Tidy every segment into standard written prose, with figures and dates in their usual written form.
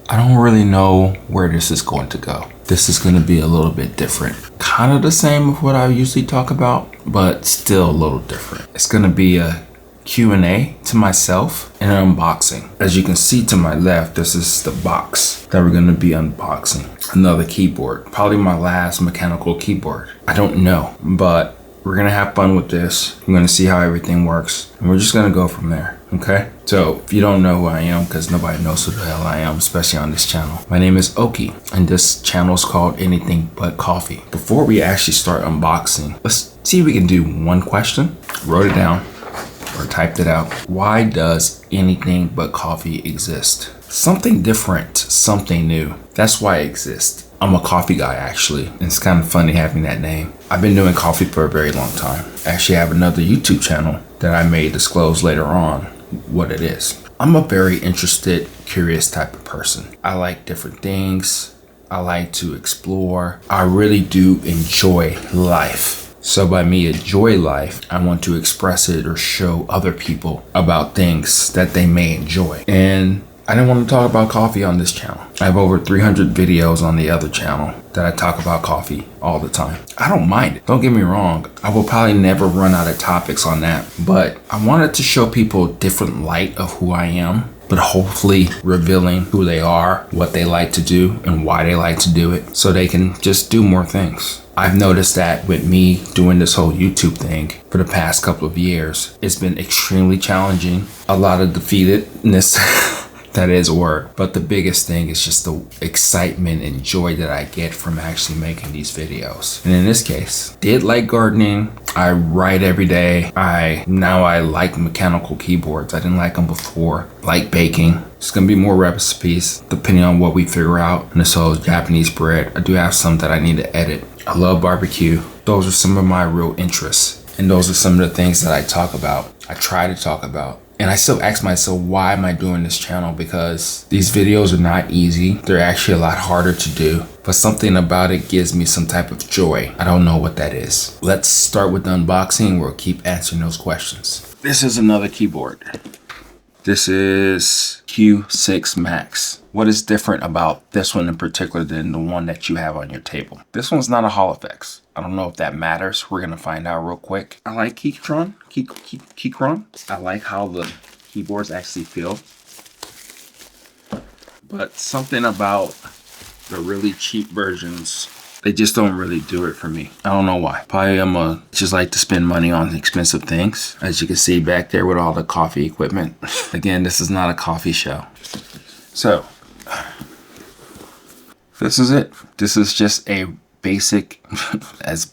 I don't really know where this is going to go. This is going to be a little bit different. Kind of the same of what I usually talk about, but still a little different. It's going to be a Q&A to myself and an unboxing. As you can see to my left, this is the box that we're going to be unboxing. Another keyboard, probably my last mechanical keyboard. I don't know, but we're going to have fun with this. I'm going to see how everything works, and we're just going to go from there. Okay, so if you don't know who I am, because nobody knows who the hell I am, especially on this channel, my name is Oki, and this channel is called Anything But Coffee. Before we actually start unboxing, let's see if we can do one question. Wrote it down or typed it out. Why does Anything But Coffee exist? Something different, something new. That's why it exists. I'm a coffee guy, actually. It's kind of funny having that name. I've been doing coffee for a very long time. I actually have another YouTube channel that I may disclose later on what it is. I'm a very interested, curious type of person. I like different things. I like to explore. I really do enjoy life. So by me enjoy life, I want to express it or show other people about things that they may enjoy. And I didn't want to talk about coffee on this channel. I have over 300 videos on the other channel that I talk about coffee all the time. I don't mind it. Don't get me wrong. I will probably never run out of topics on that, but I wanted to show people a different light of who I am, but hopefully revealing who they are, what they like to do, and why they like to do it, so they can just do more things. I've noticed that with me doing this whole YouTube thing for the past couple of years, it's been extremely challenging. A lot of defeatedness. That is work, but the biggest thing is just the excitement and joy that I get from actually making these videos. And in this case, did like gardening. I write every day. Now I like mechanical keyboards. I didn't like them before. Like baking. It's gonna be more recipes depending on what we figure out. And this whole Japanese bread, I do have some that I need to edit. I love barbecue. Those are some of my real interests. And those are some of the things that I talk about. I try to talk about. And I still ask myself, why am I doing this channel? Because these videos are not easy. They're actually a lot harder to do, but something about it gives me some type of joy. I don't know what that is. Let's start with the unboxing. We'll keep answering those questions. This is another keyboard. This is Q6 Max. What is different about this one in particular than the one that you have on your table? This one's not a Hall effects. I don't know if that matters. We're gonna find out real quick. I like Keychron. I like how the keyboards actually feel. But something about the really cheap versions, they just don't really do it for me. I don't know why. Probably just like to spend money on expensive things. As you can see back there with all the coffee equipment. Again, this is not a coffee show. So, this is it. This is just a basic as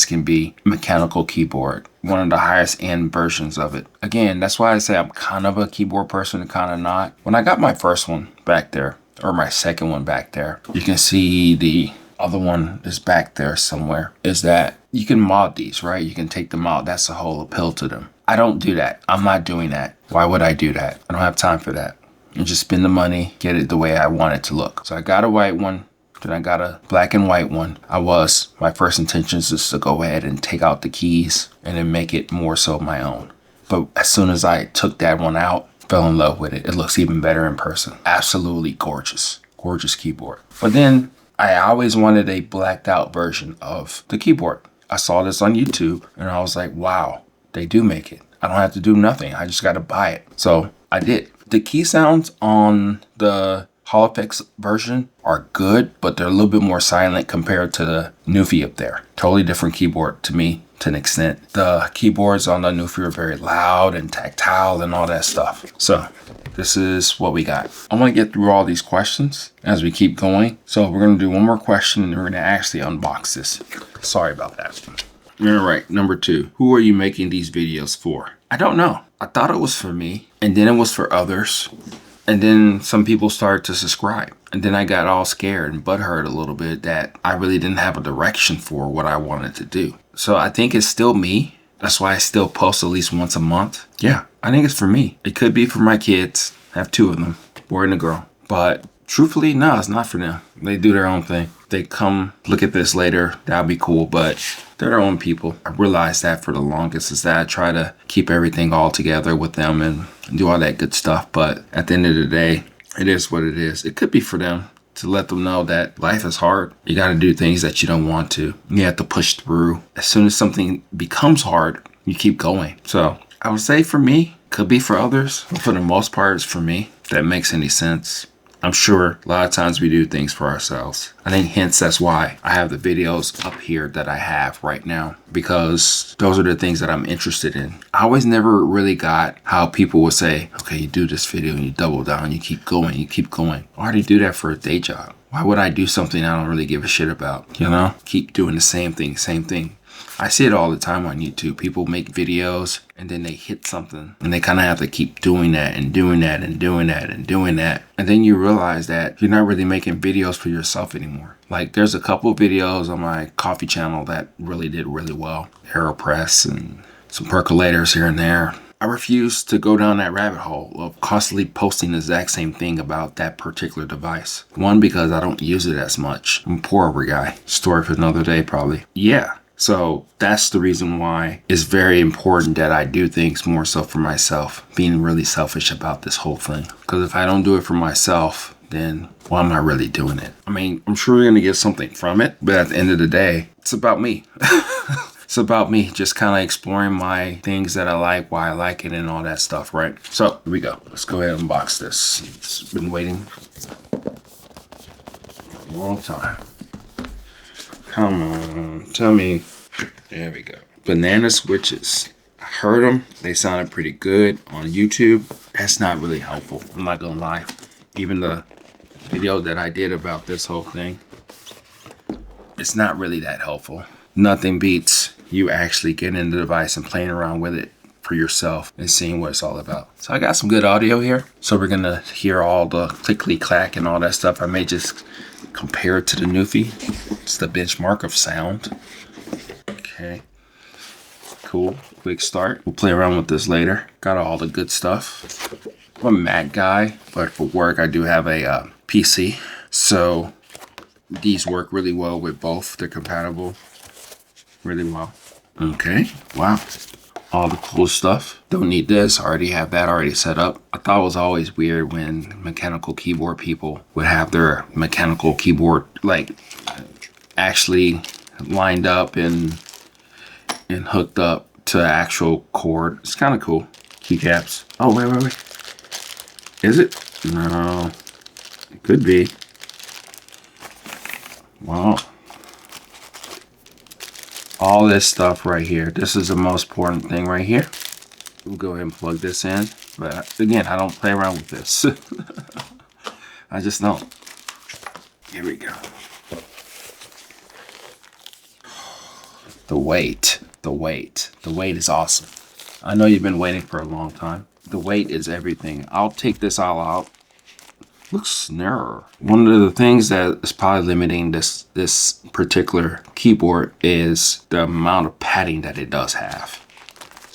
can be, mechanical keyboard. One of the highest end versions of it. Again, that's why I say I'm kind of a keyboard person and kind of not. When I got my first one back there, or my second one back there, you can see the other one is back there somewhere, is that you can mod these, right? You can take them out. That's the whole appeal to them. I don't do that. I'm not doing that. Why would I do that? I don't have time for that. And just spend the money, get it the way I want it to look. So I got a white one, then I got a black and white one. My first intentions is to go ahead and take out the keys and then make it more so my own. But as soon as I took that one out, fell in love with it. It looks even better in person. Absolutely gorgeous. Gorgeous keyboard. But then I always wanted a blacked out version of the keyboard. I saw this on YouTube and I was like, wow, they do make it. I don't have to do nothing. I just got to buy it. So I did. The key sounds on the Hall effects version are good, but they're a little bit more silent compared to the NuPhy up there. Totally different keyboard to me to an extent. The keyboards on the NuPhy are very loud and tactile and all that stuff. So this is what we got. I want to get through all these questions as we keep going. So we're going to do one more question and then we're going to actually unbox this. Sorry about that. All right, number 2. Who are you making these videos for? I don't know. I thought it was for me, and then it was for others. And then some people started to subscribe. And then I got all scared and butthurt a little bit that I really didn't have a direction for what I wanted to do. So I think it's still me. That's why I still post at least once a month. Yeah, I think it's for me. It could be for my kids. I have 2 of them, boy and a girl. But truthfully, no, it's not for them. They do their own thing. They come look at this later, that'll be cool, but they're their own people. I realized that for the longest is that I try to keep everything all together with them and do all that good stuff. But at the end of the day, it is what it is. It could be for them to let them know that life is hard. You got to do things that you don't want to. You have to push through. As soon as something becomes hard, you keep going. So I would say for me, could be for others, but for the most part, it's for me. If that makes any sense. I'm sure a lot of times we do things for ourselves. I think hence that's why I have the videos up here that I have right now, because those are the things that I'm interested in. I always never really got how people would say, okay, you do this video and you double down, you keep going, you keep going. I already do that for a day job. Why would I do something I don't really give a shit about? You know, keep doing the same thing, same thing. I see it all the time on YouTube. People make videos and then they hit something and they kind of have to keep doing that and doing that and doing that and doing that. And then you realize that you're not really making videos for yourself anymore. Like there's a couple of videos on my coffee channel that really did really well. AeroPress and some percolators here and there. I refuse to go down that rabbit hole of constantly posting the exact same thing about that particular device. One, because I don't use it as much. I'm a poorer guy. Story for another day probably. Yeah. So that's the reason why it's very important that I do things more so for myself, being really selfish about this whole thing. Because if I don't do it for myself, then why am I really doing it? I mean, I'm sure we're going to get something from it, but at the end of the day, it's about me. It's about me just kind of exploring my things that I like, why I like it, and all that stuff, right? So here we go. Let's go ahead and unbox this. It's been waiting for a long time. Come on, tell me. There we go. Banana switches. I heard them. They sounded pretty good on YouTube. That's not really helpful. I'm not gonna lie. Even the video that I did about this whole thing, it's not really that helpful. Nothing beats you actually getting in the device and playing around with it for yourself and seeing what it's all about. So I got some good audio here. So we're gonna hear all the clickly clack and all that stuff. I may just compare it to the NuPhy. It's the benchmark of sound. Okay, cool. Quick start. We'll play around with this later. Got all the good stuff. I'm a Mac guy, but for work I do have a PC. So these work really well with both. They're compatible really well. Okay, wow. All the cool stuff. Don't need this. I already have that already set up. I thought it was always weird when mechanical keyboard people would have their mechanical keyboard like actually lined up and hooked up to the actual cord. It's kind of cool. Keycaps. Oh, wait. Is it? No. It could be. Wow. All this stuff right here. This is the most important thing right here. We'll go ahead and plug this in. But again, I don't play around with this. I just don't. Here we go. The weight is awesome. I know you've been waiting for a long time. The weight is everything. I'll take this all out. Looks narrower. One of the things that is probably limiting this particular keyboard is the amount of padding that it does have.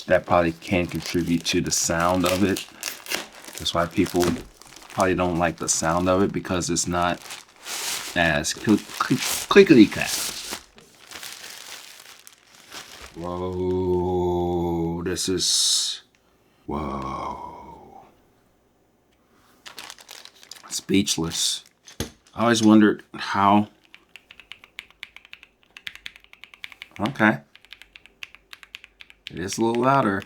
That probably can contribute to the sound of it. That's why people probably don't like the sound of it, because it's not as clickety clack. Whoa, this is, whoa. Speechless. I always wondered how, okay. It is a little louder.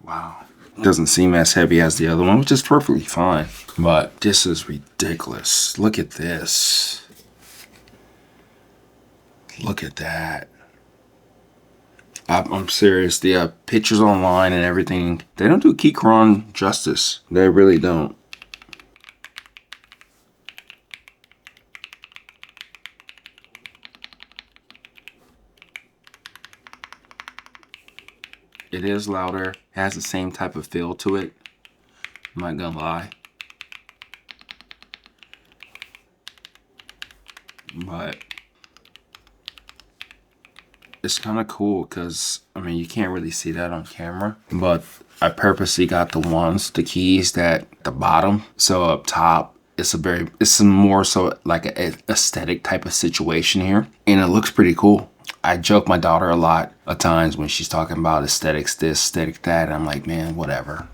Wow. It doesn't seem as heavy as the other one, which is perfectly fine. But this is ridiculous. Look at this. Look at that. I'm serious. The pictures online and everything, they don't do Keychron justice. They really don't. It is louder. It has the same type of feel to it. I'm not gonna lie. But it's kind of cool because, I mean, you can't really see that on camera. But I purposely got the keys that at the bottom. So up top, it's more so like an aesthetic type of situation here. And it looks pretty cool. I joke my daughter a lot of times when she's talking about aesthetics this, aesthetic that, and I'm like, man, whatever.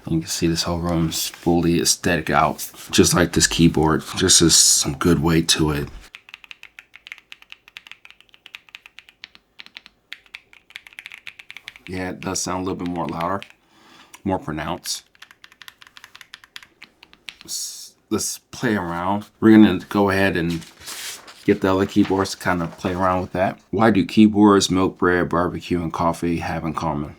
You can see this whole room's fully aesthetic out, just like this keyboard. Just as some good weight to it. Yeah, it does sound a little bit more louder, more pronounced. Let's play around. We're gonna go ahead and get the other keyboards to kind of play around with that. Why do keyboards, milk bread, barbecue, and coffee have in common?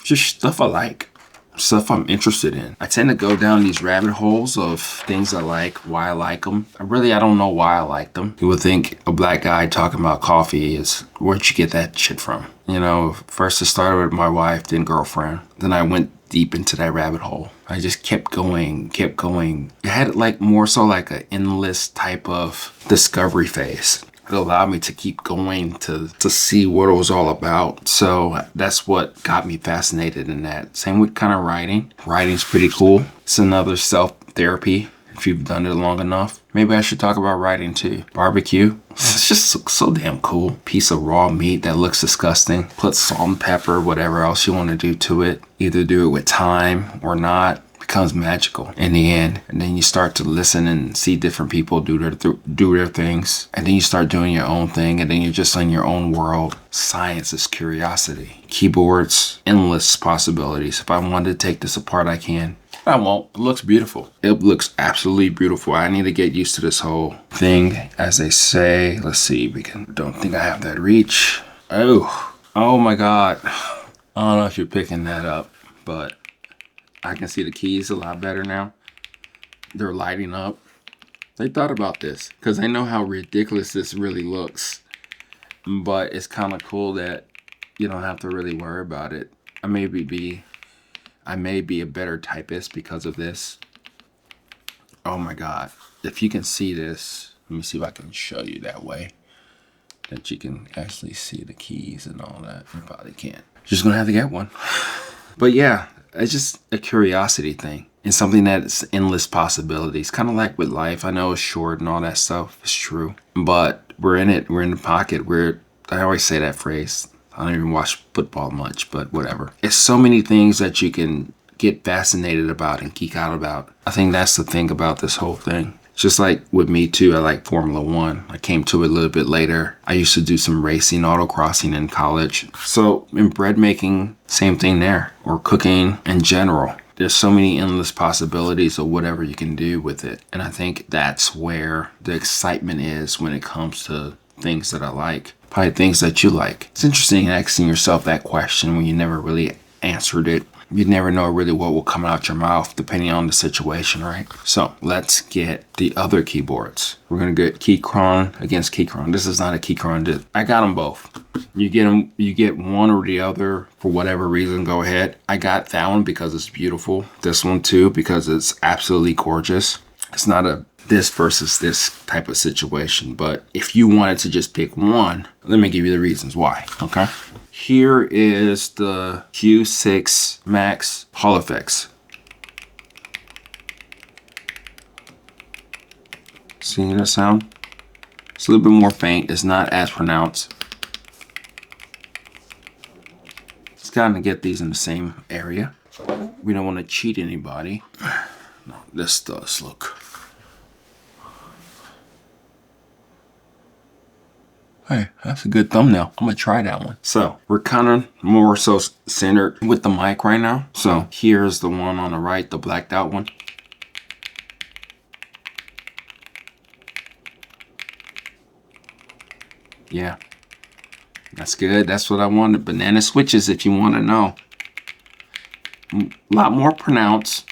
Just stuff I like. Stuff I'm interested in. I tend to go down these rabbit holes of things I like, why I like them. I don't know why I like them. You would think a black guy talking about coffee is, where'd you get that shit from? You know, first it started with my wife, then girlfriend. Then I went deep into that rabbit hole. I just kept going. It had like more so like an endless type of discovery phase. It allowed me to keep going to see what it was all about. So that's what got me fascinated in that. Same with kind of writing. Writing's pretty cool. It's another self-therapy if you've done it long enough. Maybe I should talk about writing too. Barbecue. It's just so damn cool. Piece of raw meat that looks disgusting. Put salt and pepper, whatever else you want to do to it. Either do it with thyme or not. Becomes magical in the end. And then you start to listen and see different people do their things, and then you start doing your own thing, and then you're just in your own world. Science is curiosity. Keyboards, endless possibilities. If I wanted to take this apart, I can. I won't. It looks beautiful. It looks absolutely beautiful. I need to get used to this whole thing, as they say. Let's see. Don't think I have that reach. Oh my God. I don't know if you're picking that up, but I can see the keys a lot better now. They're lighting up. They thought about this because they know how ridiculous this really looks. But it's kind of cool that you don't have to really worry about it. I may be a better typist because of this. Oh my God. If you can see this, let me see if I can show you that way, that you can actually see the keys and all that. You probably can't. Just gonna have to get one. But yeah. It's just a curiosity thing and something that's endless possibilities. Kind of like with life. I know it's short and all that stuff. It's true. But we're in it. We're in the pocket. I always say that phrase. I don't even watch football much, but whatever. It's so many things that you can get fascinated about and geek out about. I think that's the thing about this whole thing. Just like with me too, I like Formula One. I came to it a little bit later. I used to do some racing, autocrossing in college. So in bread making, same thing there, or cooking in general. There's so many endless possibilities of whatever you can do with it. And I think that's where the excitement is when it comes to things that I like. Probably things that you like. It's interesting asking yourself that question when you never really answered it. You never know really what will come out your mouth depending on the situation, right? So let's get the other keyboards. We're gonna get Keychron against Keychron. This is not a Keychron. I got them both. You get one or the other for whatever reason, go ahead. I got that one because it's beautiful. This one too because it's absolutely gorgeous. It's not a this versus this type of situation, but if you wanted to just pick one, let me give you the reasons why, okay? Here is the Q6 Max Hall Effects. See that sound? It's a little bit more faint. It's not as pronounced. Just gotta get these in the same area. We don't want to cheat anybody. No, this does look. Hey, that's a good thumbnail. I'm gonna try that one. So we're kind of more so centered with the mic right now. So here's the one on the right, the blacked out one. Yeah, that's good. That's what I wanted. Banana switches, if you want to know. A lot more pronounced,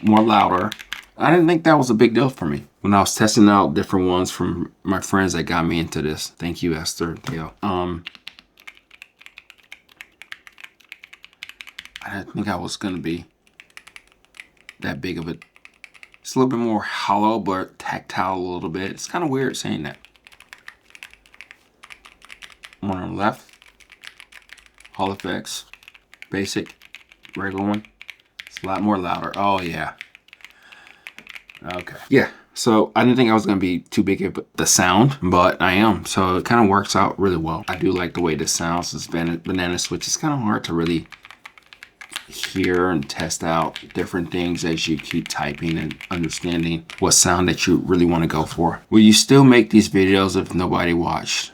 more louder. I didn't think that was a big deal for me when I was testing out different ones from my friends that got me into this. Thank you, Esther. Yeah. I didn't think I was gonna be that big of it. It's a little bit more hollow, but tactile a little bit. It's kind of weird saying that. One on the left, Hall Effects, basic, regular one. It's a lot more louder. Oh yeah. Okay. Yeah, So I didn't think I was going to be too big of the sound, but I am. So it kind of works out really well. I do like the way this sounds. This banana switch. It's kind of hard to really hear and test out different things as you keep typing and understanding what sound that you really want to go for. Will you still make these videos if nobody watched?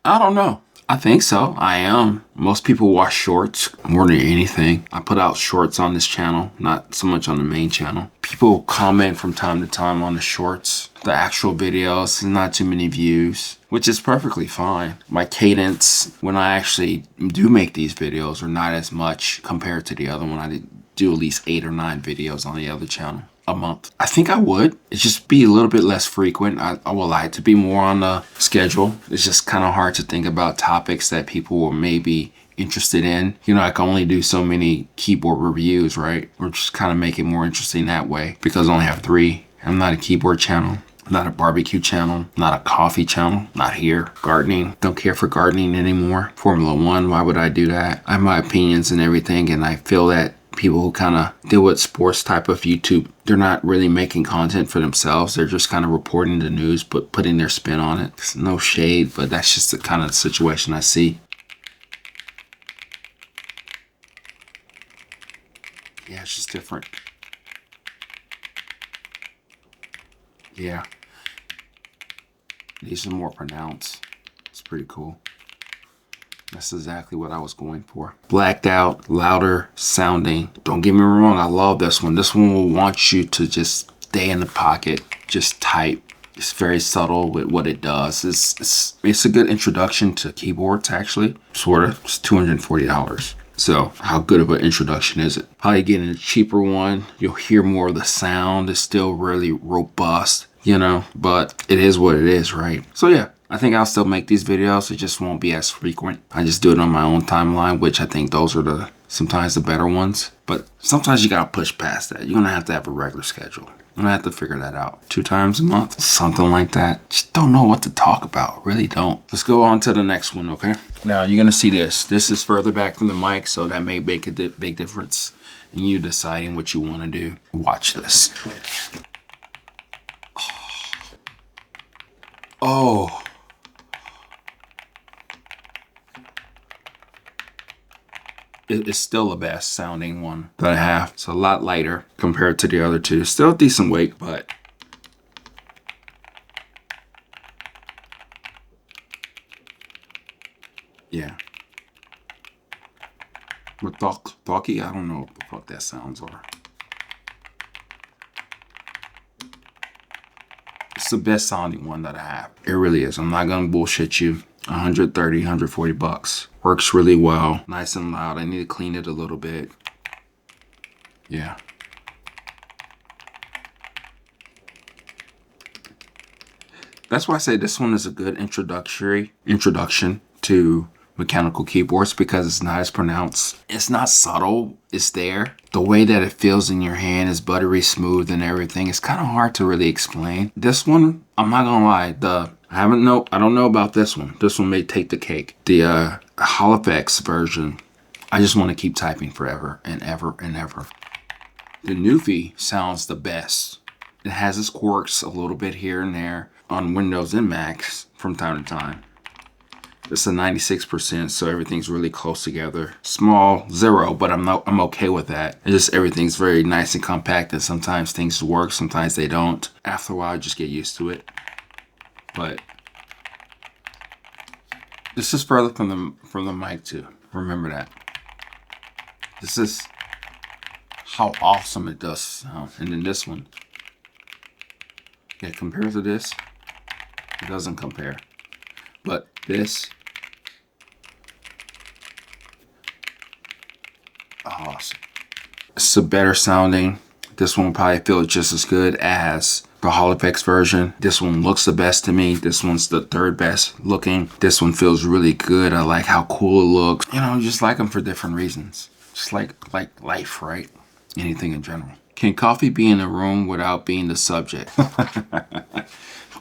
I don't know. I think so. I am. Most people watch shorts more than anything. I put out shorts on this channel, not so much on the main channel. People comment from time to time on the shorts. The actual videos, not too many views, which is perfectly fine. My cadence when I actually do make these videos are not as much compared to the other one. I do at least 8 or 9 videos on the other channel a month. I think I would. It's just be a little bit less frequent. I would like to be more on the schedule. It's just kind of hard to think about topics that people will maybe interested in. You know, I can only do so many keyboard reviews, right? Or just kind of make it more interesting that way because I only have 3. I'm not a keyboard channel, not a barbecue channel, not a coffee channel, not here. Gardening, don't care for gardening anymore. Formula One, why would I do that? I have my opinions and everything, and I feel that people who kind of deal with sports type of YouTube, they're not really making content for themselves. They're just kind of reporting the news, but putting their spin on it. It's no shade, but that's just the kind of situation I see. Yeah, it's just different. Yeah. These are more pronounced. It's pretty cool. That's exactly what I was going for. Blacked out, louder sounding. Don't get me wrong, I love this one. This one will want you to just stay in the pocket, just type. It's very subtle with what it does. It's a good introduction to keyboards, actually. Sort of. It's $240. So how good of an introduction is it? Probably getting a cheaper one. You'll hear more of the sound. It's still really robust, you know, but it is what it is, right? So yeah, I think I'll still make these videos. It just won't be as frequent. I just do it on my own timeline, which I think those are sometimes the better ones. But sometimes you gotta push past that. You're gonna have to have a regular schedule. I'm gonna have to figure that out. 2 times a month, something like that. Just don't know what to talk about, really don't. Let's go on to the next one, okay? Now you're gonna see this. This is further back from the mic, so that may make a big difference in you deciding what you wanna do. Watch this. Oh. It's still the best sounding one that I have. It's a lot lighter compared to the other 2. Still decent weight, but yeah. With talkie, I don't know what the fuck that sounds are. It's the best sounding one that I have. It really is. I'm not gonna bullshit you. 130, 140 bucks. Works really well. Nice and loud. I need to clean it a little bit. Yeah. That's why I say this one is a good introduction to mechanical keyboards because it's not as pronounced. It's not subtle. It's there. The way that it feels in your hand is buttery smooth and everything. It's kind of hard to really explain. This one, I'm not gonna lie, I don't know about this one. This one may take the cake. The Holopex version, I just want to keep typing forever and ever and ever. The NuPhy sounds the best. It has its quirks a little bit here and there on Windows and Macs from time to time. It's a 96%, so everything's really close together. Small, 0, but I'm okay with that. It's just everything's very nice and compact, and sometimes things work, sometimes they don't. After a while, I just get used to it. But this is further from the mic too. Remember that. This is how awesome it does sound. And then this one, yeah, compared to this, it doesn't compare. But this, awesome. It's a better sounding. This one will probably feel just as good as the Holopex version. This one looks the best to me. This one's the 3rd best looking. This one feels really good. I like how cool it looks. You know, just like them for different reasons. Just like life, right? Anything in general. Can coffee be in a room without being the subject? I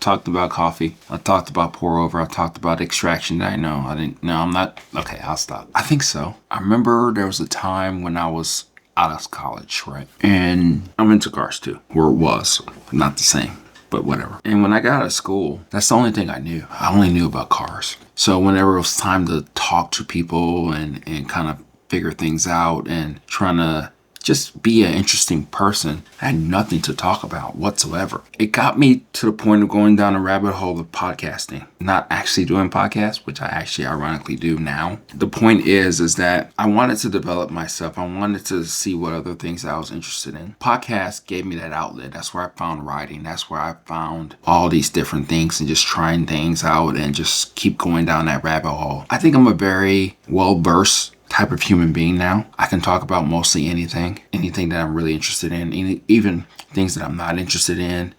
talked about coffee. I talked about pour over. I talked about extraction. I'm not. Okay, I'll stop. I think so. I remember there was a time when I was out of college, right? And I'm into cars too, or was, not the same, but whatever. And when I got out of school, that's the only thing I knew. I only knew about cars. So whenever it was time to talk to people and kind of figure things out and trying to just be an interesting person, I had nothing to talk about whatsoever. It got me to the point of going down a rabbit hole of podcasting, not actually doing podcasts, which I actually ironically do now. The point is that I wanted to develop myself. I wanted to see what other things I was interested in. Podcasts gave me that outlet. That's where I found writing. That's where I found all these different things and just trying things out and just keep going down that rabbit hole. I think I'm a very well-versed type of human being now. I can talk about mostly anything that I'm really interested in, even things that I'm not interested in.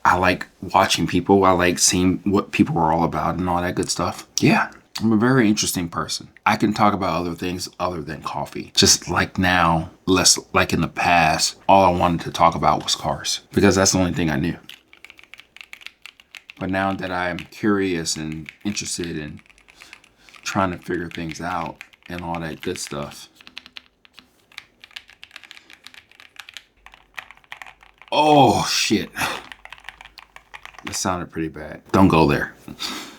I like watching people. I like seeing what people are all about and all that good stuff. Yeah, I'm a very interesting person. I can talk about other things other than coffee. Just like now, less like in the past, all I wanted to talk about was cars because that's the only thing I knew. But now that I'm curious and interested in trying to figure things out, and all that good stuff. Oh, shit. That sounded pretty bad. Don't go there.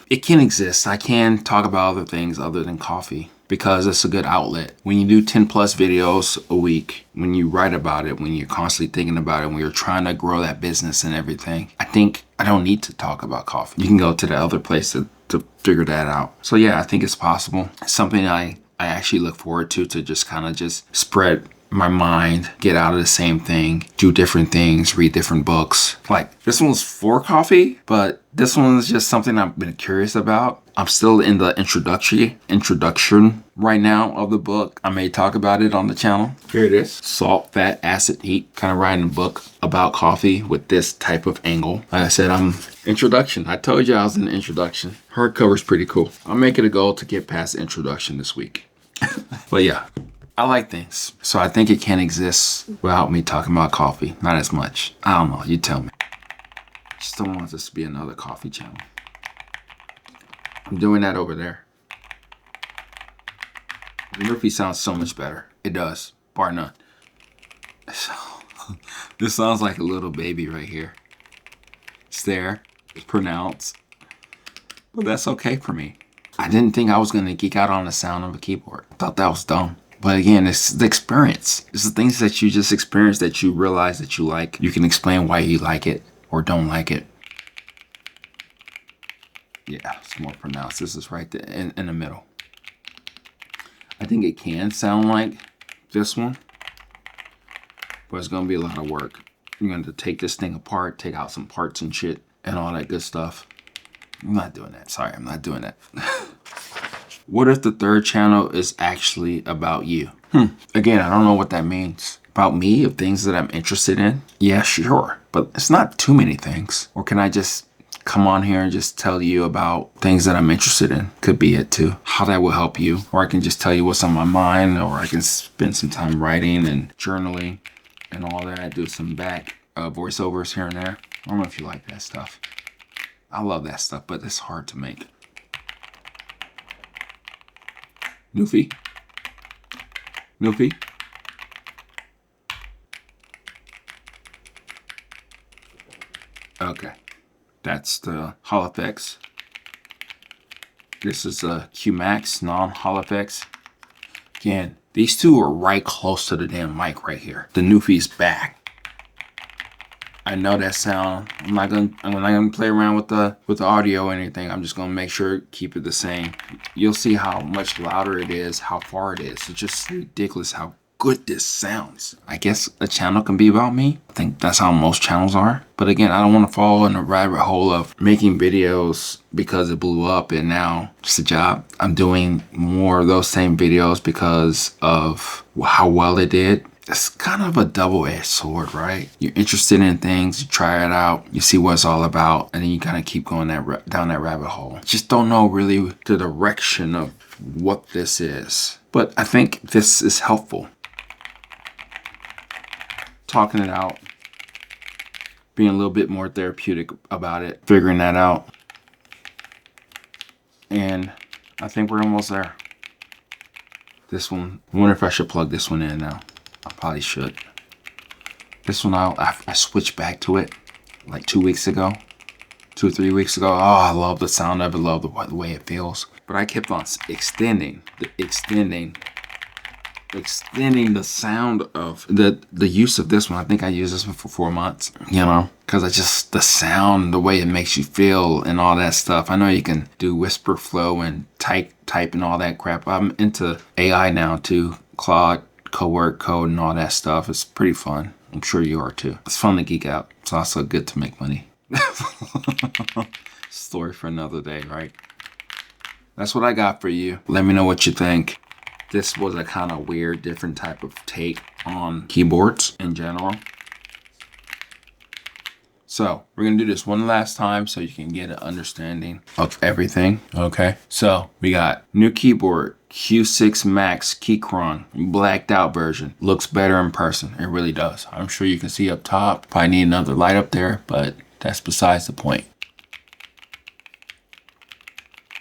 It can exist. I can talk about other things other than coffee because it's a good outlet. When you do 10 plus videos a week, when you write about it, when you're constantly thinking about it, when you're trying to grow that business and everything, I think I don't need to talk about coffee. You can go to the other place to figure that out. So yeah, I think it's possible. It's something I actually look forward to just kind of just spread my mind, get out of the same thing, do different things, read different books. Like this one's for coffee, but this one is just something I've been curious about. I'm still in the introduction right now of the book. I may talk about it on the channel. Here it is. Salt, fat, acid, heat. Kind of writing a book about coffee with this type of angle. Like I said, I'm introduction. I told you I was in the introduction. Hardcover's pretty cool. I'll make it a goal to get past the introduction this week. But yeah, I like things. So I think it can exist without me talking about coffee. Not as much. I don't know. You tell me. I just don't want this to be another coffee channel. I'm doing that over there. NuPhy sounds so much better. It does, bar none. So, this sounds like a little baby right here. It's there, it's pronounced, but that's okay for me. I didn't think I was gonna geek out on the sound of a keyboard. I thought that was dumb. But again, it's the experience. It's the things that you just experience that you realize that you like. You can explain why you like it or don't like it. Yeah, it's more pronounced. This is right there in the middle. I think it can sound like this one, but it's gonna be a lot of work. You're gonna have to take this thing apart, take out some parts and shit and all that good stuff. I'm not doing that. Sorry, I'm not doing that. What if the third channel is actually about you? Again, I don't know what that means. About me, of things that I'm interested in? Yeah, sure. But it's not too many things. Or can I just come on here and just tell you about things that I'm interested in? Could be it too. How that will help you. Or I can just tell you what's on my mind. Or I can spend some time writing and journaling and all that. Do some back voiceovers here and there. I don't know if you like that stuff. I love that stuff, but it's hard to make. NuPhy? NuPhy? Okay. That's the Hall effects. This is a Q Max non-Hall effects. Again, these two are right close to the damn mic right here. The NuPhy's back. I know that sound. I'm not gonna play around with the audio or anything. I'm just gonna make sure keep it the same. You'll see how much louder it is, how far it is. It's just ridiculous how good this sounds. I guess a channel can be about me. I think that's how most channels are. But again, I don't want to fall in a rabbit hole of making videos because it blew up and now it's a job. I'm doing more of those same videos because of how well it did. It's kind of a double-edged sword, right? You're interested in things, you try it out, you see what it's all about, and then you kind of keep going down that rabbit hole. Just don't know really the direction of what this is. But I think this is helpful. Talking it out, being a little bit more therapeutic about it, figuring that out. And I think we're almost there. This one, I wonder if I should plug this one in now. I probably should. This one I switched back to it like 2 weeks ago. 2 or 3 weeks ago. Oh, I love the sound of it. Love the way it feels. But I kept on extending the sound of the use of this one. I think I used this one for 4 months, you know, because I just, the sound, the way it makes you feel and all that stuff. I know you can do whisper flow and type and all that crap. I'm into AI now too. Claude, co-work code and all that stuff. It's pretty fun. I'm sure you are too. It's fun to geek out. It's also good to make money. Story for another day, right? That's what I got for you. Let me know what you think. This was a kind of weird, different type of take on keyboards in general. So we're gonna do this one last time so you can get an understanding of everything. Okay, so we got new keyboard, Q6 Max Keychron, blacked out version. Looks better in person, it really does. I'm sure you can see up top. Probably need another light up there, but that's besides the point.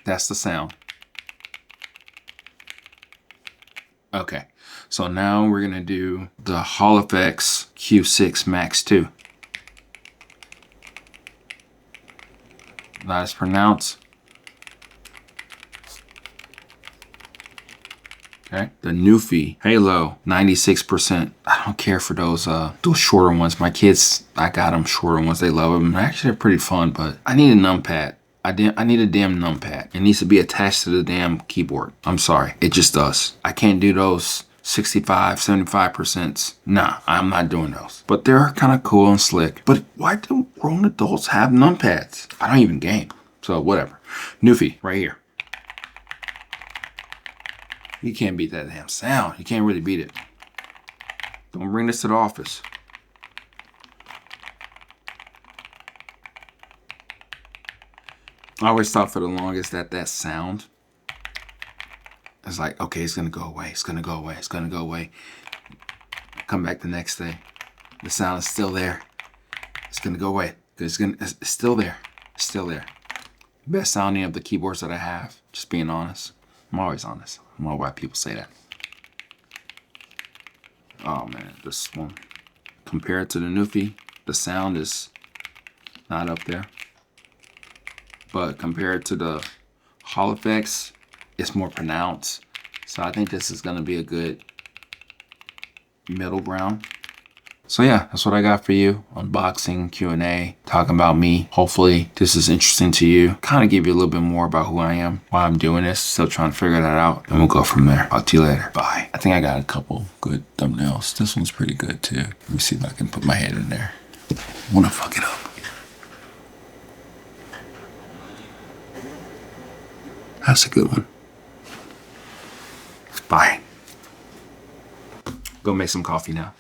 That's the sound. Okay, so now we're gonna do the Hall Effects Q6 Max 2. Not as pronounced. Okay, the NuPhy Halo 96%. I don't care for those shorter ones. My kids, I got them shorter ones. They love them. Actually, they're pretty fun, but I need a numpad. I need a damn numpad. It needs to be attached to the damn keyboard. I'm sorry, it just does. I can't do those 65, 75%. Nah, I'm not doing those. But they're kind of cool and slick. But why do grown adults have numpads? I don't even game, so whatever. NuPhy, right here. You can't beat that damn sound. You can't really beat it. Don't bring this to the office. I always thought for the longest that sound is like, okay, it's gonna go away, it's gonna go away, it's gonna go away. Come back the next day. The sound is still there. It's gonna go away. It's still there. It's still there. Best sounding of the keyboards that I have, just being honest. I'm always honest. I don't know why people say that. Oh man, this one. Compared to the NuPhy, the sound is not up there. But compared to the Hall Effects, it's more pronounced. So I think this is gonna be a good middle ground. So yeah, that's what I got for you. Unboxing, Q&A, talking about me. Hopefully this is interesting to you. Kind of give you a little bit more about who I am, why I'm doing this. Still trying to figure that out. And we'll go from there. I'll see you later. Bye. I think I got a couple good thumbnails. This one's pretty good too. Let me see if I can put my head in there. I wanna fuck it up. That's a good one. Bye. Go make some coffee now.